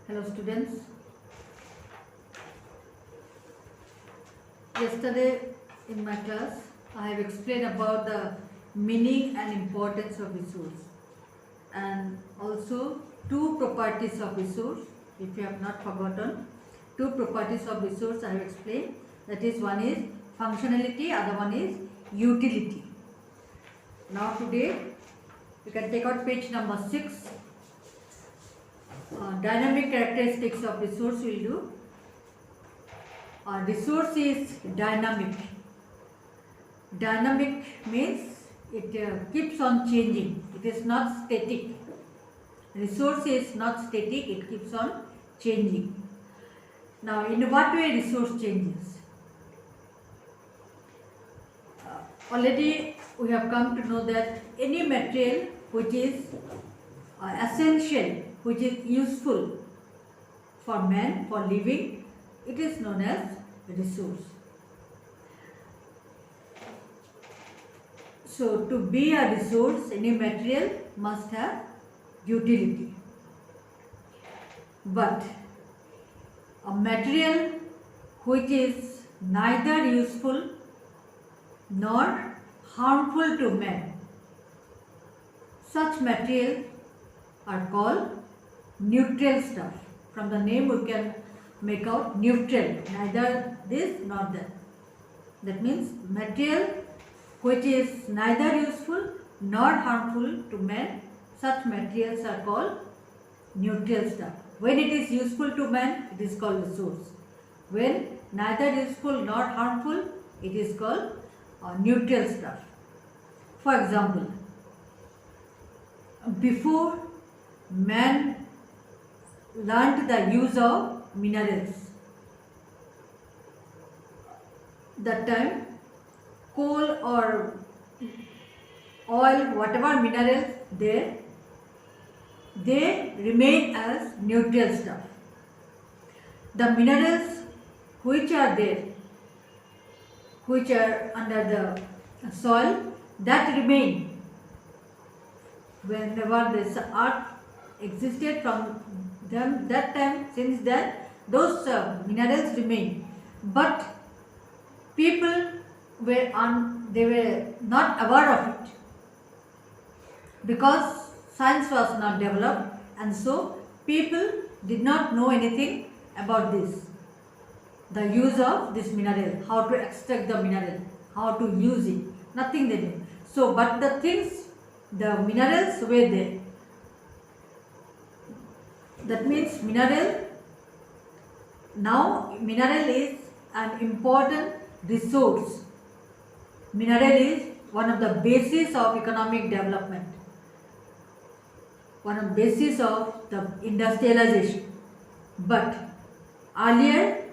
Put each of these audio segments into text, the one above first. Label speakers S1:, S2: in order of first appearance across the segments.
S1: Hello students. Yesterday in my class I have explained about the meaning and importance of resource and also two properties of resource. If you have not forgotten, two properties of resource I have explained, that is, one is functionality, other one is utility. Now today you can take out page number 6. Dynamic characteristics of resource will do. Resource is dynamic. Dynamic means it keeps on changing. It is not static. Resource is not static, it keeps on changing. Now, in what way resource changes? Already we have come to know that any material which is essential, which is useful for man, for living, it is known as resource. So, to be a resource, any material must have utility. But a material which is neither useful nor harmful to man, such materials are called neutral stuff. From the name we can make out neutral, neither this nor that. That means material which is neither useful nor harmful to man, such materials are called neutral stuff. When it is useful to man, it is called resource. When neither useful nor harmful, it is called neutral stuff. For example, before man learnt the use of minerals, that time coal or oil, whatever minerals there, they remain as neutral stuff. The minerals which are there, which are under the soil, that remain. Whenever this earth existed from them, that time, since then, those minerals remain. But people they were not aware of it because science was not developed, and so people did not know anything about this, the use of this mineral, how to extract the mineral, how to use it, nothing they knew. So, but the things, the minerals were there. That means mineral is an important resource. Mineral is one of the basis of economic development, one of the basis of the industrialization. But earlier,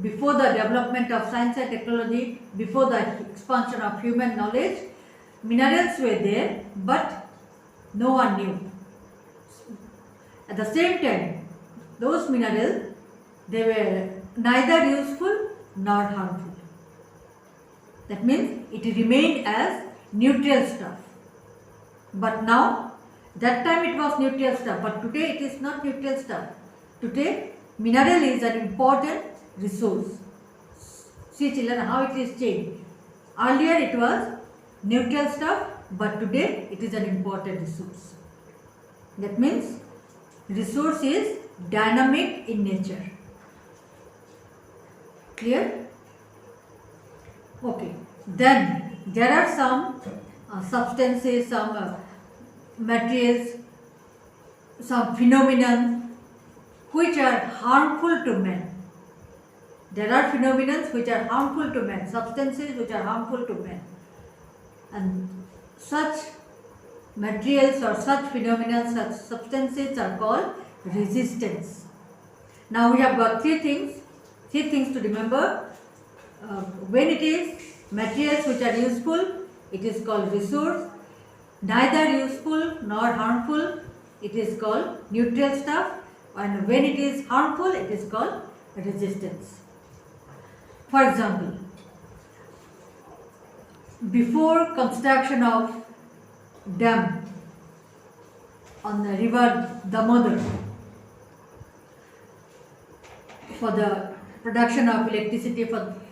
S1: before the development of science and technology, before the expansion of human knowledge, minerals were there, but no one knew. At the same time, those minerals, they were neither useful nor harmful. That means it remained as neutral stuff. But now, that time it was neutral stuff, but today it is not neutral stuff. Today, mineral is an important resource. See children, how it is changed. Earlier it was neutral stuff, but today it is an important resource. That means resource is dynamic in nature. Clear? Okay. Then there are some substances, some materials, some phenomena which are harmful to man. There are phenomena which are harmful to man, substances which are harmful to man. And such materials or such phenomena, such substances are called resistance. Now we have got three things to remember. When it is materials which are useful, it is called resource. Neither useful nor harmful, it is called neutral stuff. And when it is harmful, it is called resistance. For example, before construction of dam on the river Damodar, for the production of electricity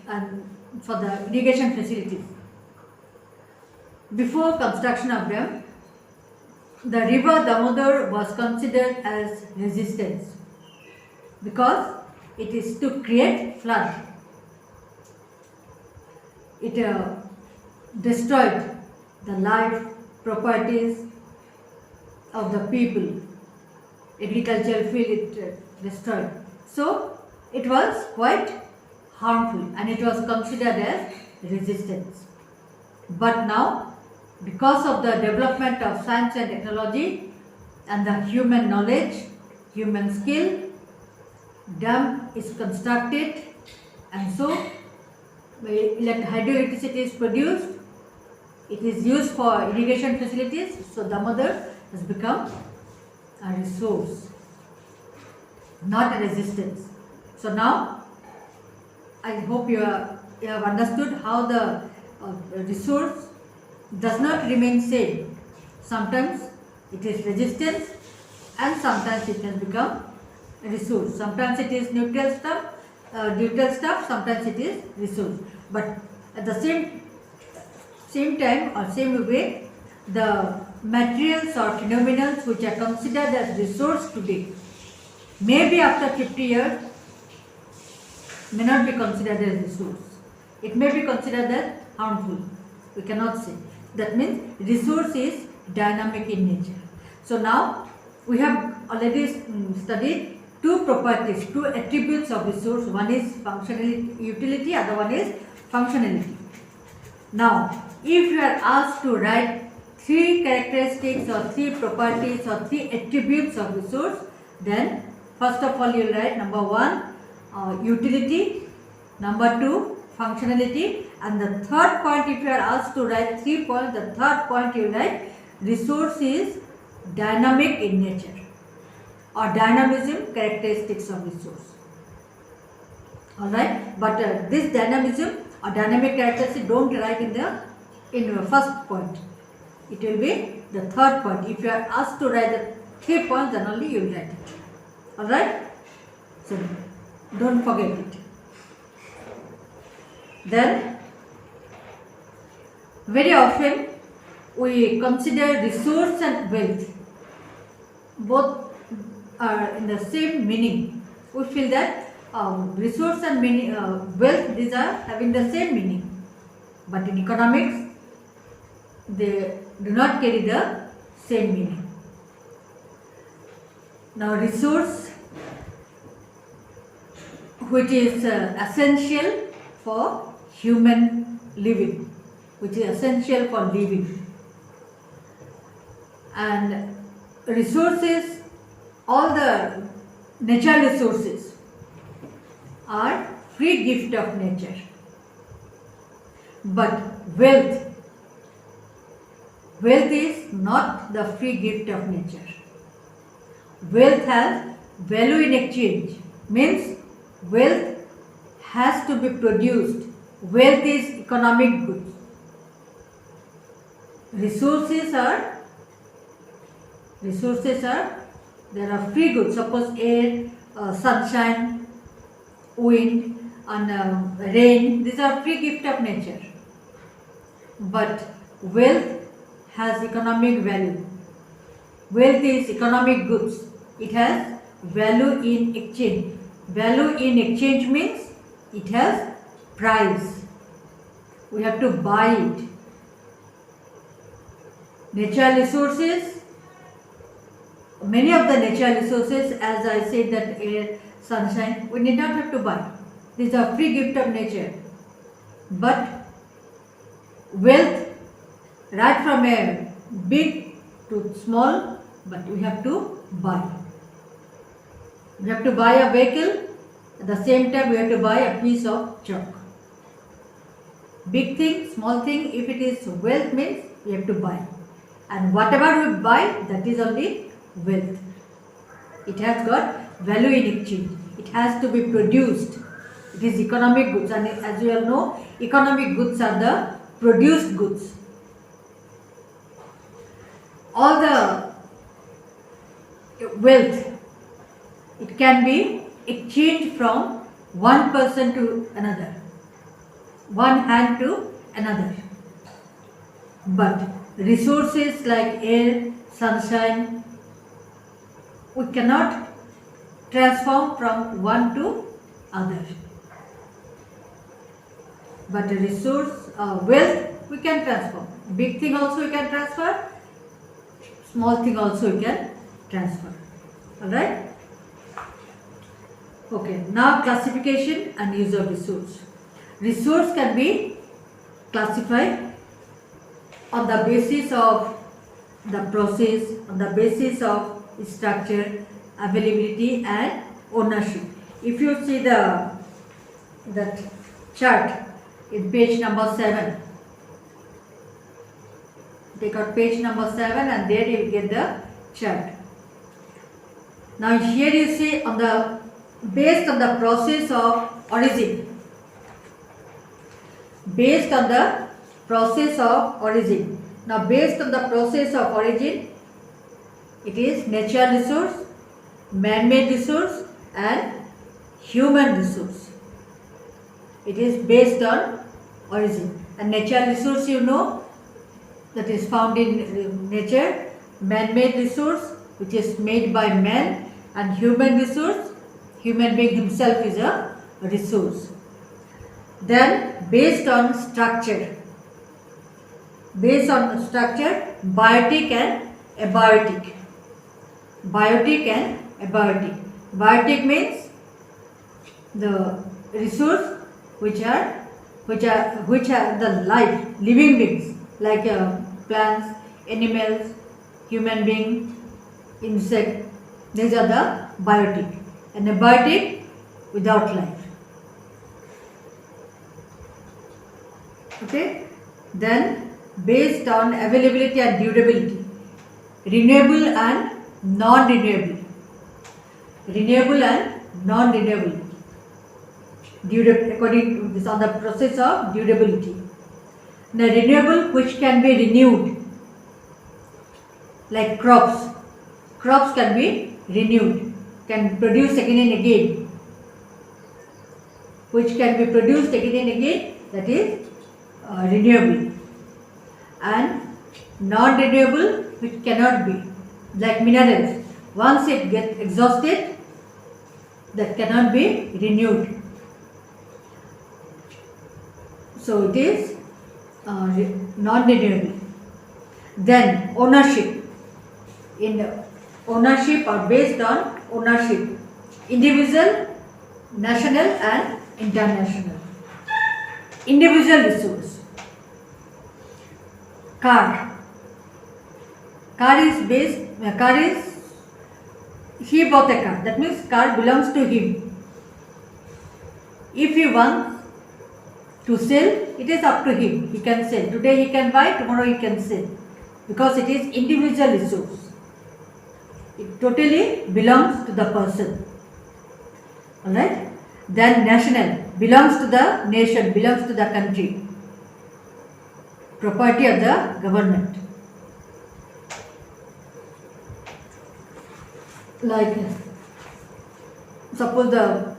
S1: and for the irrigation facilities. Before construction of them, the river Damodar was considered as resistance because it is to create flood. It destroyed the life, properties of the people. Agricultural field it destroyed. So it was quite harmful and it was considered as resistance. But now, because of the development of science and technology and the human knowledge, human skill, dam is constructed and so hydroelectricity is produced. It is used for irrigation facilities. So Damodar has become a resource, not a resistance. So now I hope you have understood how the resource does not remain same. Sometimes it is resistance and sometimes it has become a resource. Sometimes it is neutral stuff, sometimes it is resource. But at the same time or same way, the materials or phenomena which are considered as resource today, maybe after 50 years, may not be considered as resource. It may be considered as harmful. We cannot say. That means resource is dynamic in nature. So now we have already studied two properties, two attributes of resource. One is functionality, utility, other one is functionality. Now, if you are asked to write three characteristics or three properties or three attributes of resource, then first of all you will write number one, utility, number two, functionality, and the third point, if you are asked to write 3 points, the third point you write resource is dynamic in nature or dynamism, characteristics of resource. Alright, but this dynamism or dynamic characteristic don't write in the first point. It will be the third point. If you are asked to write the 3 points, then only you will write it. Alright, so don't forget it. Then very often we consider resource and wealth, both are in the same meaning. We feel that resource and wealth, these are having the same meaning, but in economics they do not carry the same meaning. Now resource, which is essential for human living, which is essential for living, and resources, all the natural resources are free gift of nature, but wealth is not the free gift of nature. Wealth has value in exchange, means wealth has to be produced. Wealth is economic goods. Resources are there are free goods. Suppose air, sunshine, wind and rain, these are free gift of nature. But wealth has economic value. Wealth is economic goods. It has value in exchange. Value in exchange means it has price. We have to buy it. Natural resources, many of the natural resources, as I said, that air, sunshine, we need not have to buy. These are free gift of nature. But wealth, right from a big to small, but we have to buy. We have to buy a vehicle, at the same time we have to buy a piece of chalk. Big thing, small thing, if it is wealth means we have to buy. And whatever we buy, that is only wealth. It has got value in exchange. It has to be produced. It is economic goods, and as you all know, economic goods are the produced goods. All the wealth, it can be exchanged from one person to another, one hand to another. But resources like air, sunshine, we cannot transform from one to other. But a resource, wealth, we can transform. Big thing also we can transfer, small thing also we can transfer. Alright? Okay, now classification and use of resource. Resource can be classified on the basis of the process, on the basis of structure, availability and ownership. If you see that chart in page number 7, take out page number 7 and there you will get the chart. Now here you see based on the process of origin. Based on the process of origin. Now based on the process of origin, it is natural resource, man-made resource and human resource. It is based on origin. And natural resource, you know, that is found in nature, man-made resource which is made by man, and human resource, human being himself is a resource. Then based on structure, biotic and abiotic. Biotic and abiotic. Biotic means the resource which are the life, living beings like plants, animals, human being, insect. These are the biotic. And abiotic, without life. Okay. Then based on availability and durability, renewable and non-renewable. Renewable and non-renewable. According to this, on the process of durability. The renewable which can be renewed, like crops. Crops can be renewed, can produce again and again. Which can be produced again and again, that is renewable. And non-renewable, which cannot be, like minerals. Once it gets exhausted, that cannot be renewed. So it is non-renewable. Then ownership. In ownership or based on ownership, individual, national and international. Individual resource. Car is he bought a car. That means car belongs to him. If he wants to sell, it is up to him. He can sell. Today he can buy, tomorrow he can sell. Because it is individual resource. It totally belongs to the person. Alright? Then national, belongs to the nation, belongs to the country. Property of the government. Like suppose the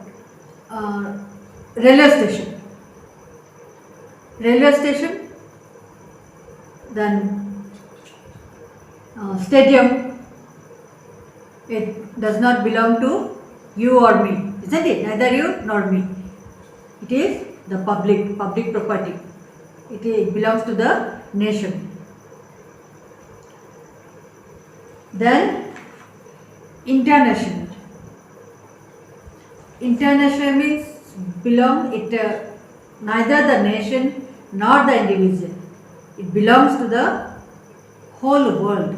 S1: railway station. Railway station, then stadium. It does not belong to you or me, isn't it? Neither you nor me. It is the public property. It belongs to the nation. Then international. International means neither the nation nor the individual. It belongs to the whole world.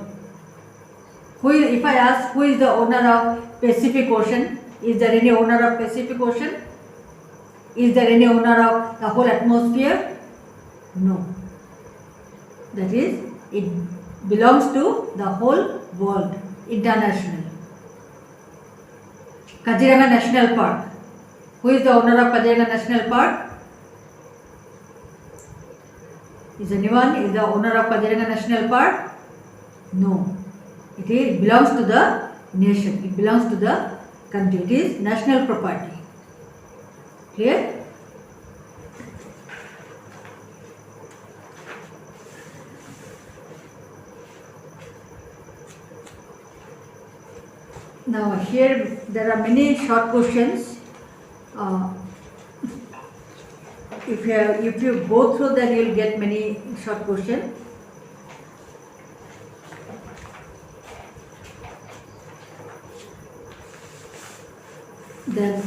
S1: If I ask who is the owner of Pacific Ocean, is there any owner of Pacific Ocean? Is there any owner of the whole atmosphere? No. That is, it belongs to the whole world. International. Kaziranga National Park. Who is the owner of Kaziranga National Park? Is the owner of Kaziranga National Park? No. It belongs to the nation. It belongs to the country. It is national property. Clear? Now here there are many short questions. If you go through, then you'll get many short questions. Then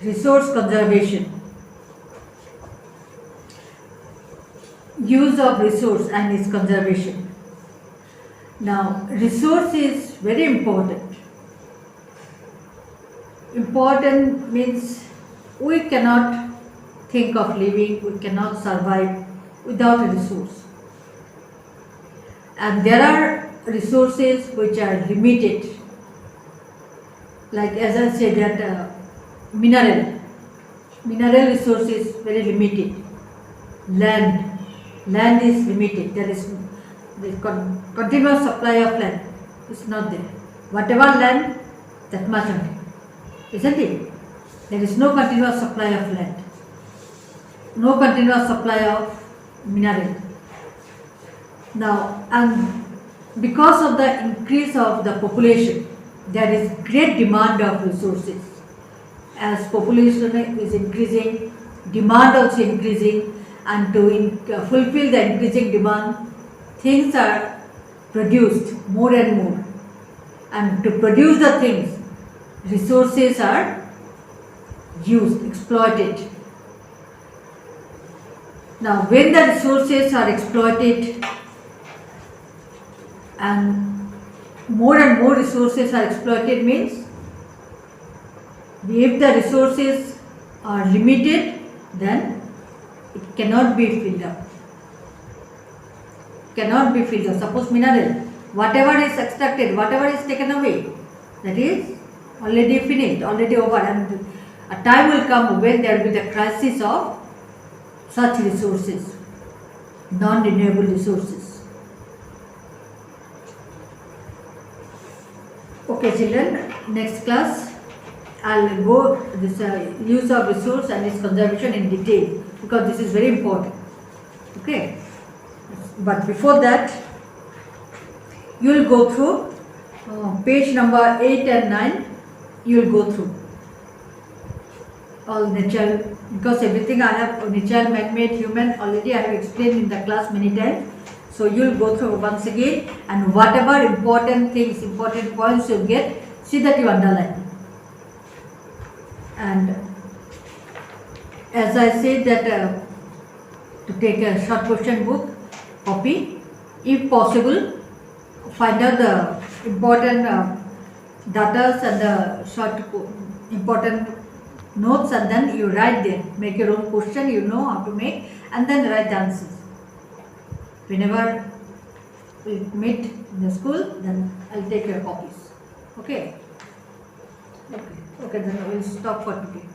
S1: resource conservation, use of resource and its conservation. Now resource is very important. Important means we cannot think of living, we cannot survive without a resource. And there are resources which are limited. Like as I said that mineral resource is very limited. Land is limited. There is the continuous supply of land is not there. Whatever land, that much only, isn't it? There is no continuous supply of land, no continuous supply of mineral. Now, and because of the increase of the population, there is great demand of resources. As population is increasing, demand also increasing, and to fulfill the increasing demand, things are produced more and more. And to produce the things, resources are used, exploited. Now, when the resources are exploited and more resources are exploited, means if the resources are limited, then it cannot be filled up. Suppose mineral, whatever is extracted, whatever is taken away, that is already finished, already over, and a time will come when there will be the crisis of such resources, non-renewable resources. Okay children, next class I'll go this use of resource and its conservation in detail, because this is very important. Okay, but before that you will go through page number 8 and 9. You will go through all natural, because everything I have natural, man-made, human already I have explained in the class many times. So you will go through once again, and whatever important things, important points you get, see that you underline. And as I said that to take a short question book, copy, if possible, find out the important data and the short important notes, and then you write them, make your own question, you know how to make, and then write the answers. Whenever we meet in the school, then I'll take your copies. Okay, then we'll stop for today.